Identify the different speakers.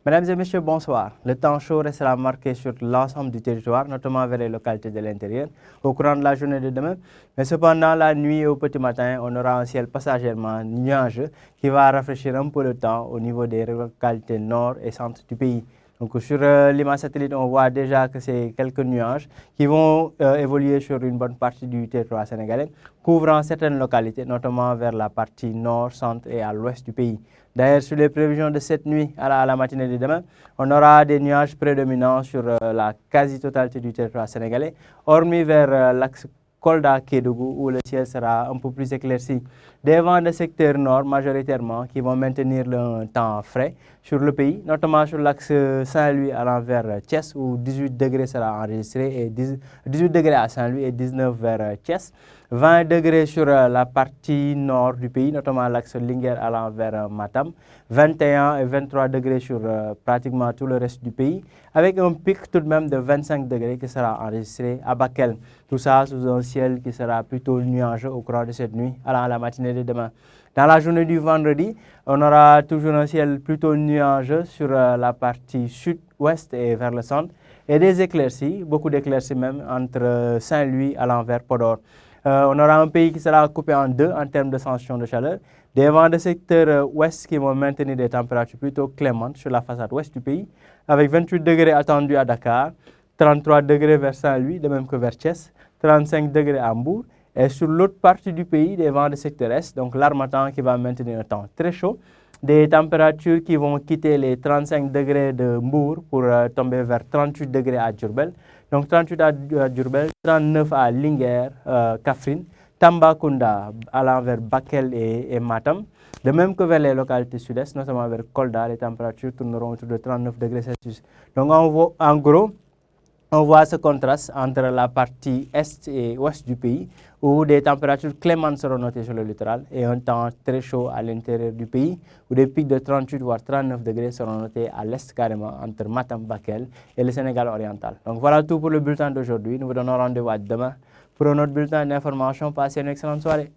Speaker 1: Mesdames et messieurs, bonsoir. Le temps chaud restera marqué sur l'ensemble du territoire, notamment vers les localités de l'intérieur, au courant de la journée de demain. Mais cependant, la nuit et au petit matin, on aura un ciel passagèrement nuageux qui va rafraîchir un peu le temps au niveau des localités nord et centre du pays. Donc sur l'image satellite, on voit déjà que c'est quelques nuages qui vont évoluer sur une bonne partie du territoire sénégalais, couvrant certaines localités, notamment vers la partie nord, centre et à l'ouest du pays. D'ailleurs, sur les prévisions de cette nuit à la matinée de demain, on aura des nuages prédominants sur la quasi-totalité du territoire sénégalais, hormis vers l'axe Kolda-Kédougou, où le ciel sera un peu plus éclairci. Des vents de secteur nord majoritairement qui vont maintenir le temps frais sur le pays, notamment sur l'axe Saint-Louis allant vers Thiès, où 18 degrés sera enregistré, et 18 degrés à Saint-Louis et 19 vers Thiès. 20 degrés sur la partie nord du pays, notamment l'axe Linguère allant vers Matam. 21 et 23 degrés sur pratiquement tout le reste du pays, avec un pic tout de même de 25 degrés qui sera enregistré à Bakel. Tout ça sous un ciel qui sera plutôt nuageux au cours de cette nuit à la matinée de demain. Dans la journée du vendredi, on aura toujours un ciel plutôt nuageux sur la partie sud-ouest et vers le centre, et des éclaircies, beaucoup d'éclaircies même, entre Saint-Louis allant vers Podor. On aura un pays qui sera coupé en deux en termes de sensation de chaleur. Des vents de secteur ouest qui vont maintenir des températures plutôt clémentes sur la façade ouest du pays, avec 28 degrés attendus à Dakar, 33 degrés vers Saint-Louis, de même que vers Thiès, 35 degrés à Mbour. Et sur l'autre partie du pays, des vents de secteur est, donc l'harmattan qui va maintenir un temps très chaud, des températures qui vont quitter les 35 degrés de Mbour pour tomber vers 38 degrés à Diourbel. Donc 38 à Diourbel, 39 à Linguère, Kaffrine, Tambacounda allant vers Bakel et Matam. De même que vers les localités sud-est, notamment vers Kolda, les températures tourneront autour de 39 degrés Celsius. Donc en gros, on voit ce contraste entre la partie est et ouest du pays, où des températures clémentes seront notées sur le littoral et un temps très chaud à l'intérieur du pays, où des pics de 38 voire 39 degrés seront notés à l'est carrément, entre Matam, Bakel et le Sénégal oriental. Donc voilà tout pour le bulletin d'aujourd'hui. Nous vous donnons rendez-vous à demain pour un autre bulletin d'information. Passez une excellente soirée.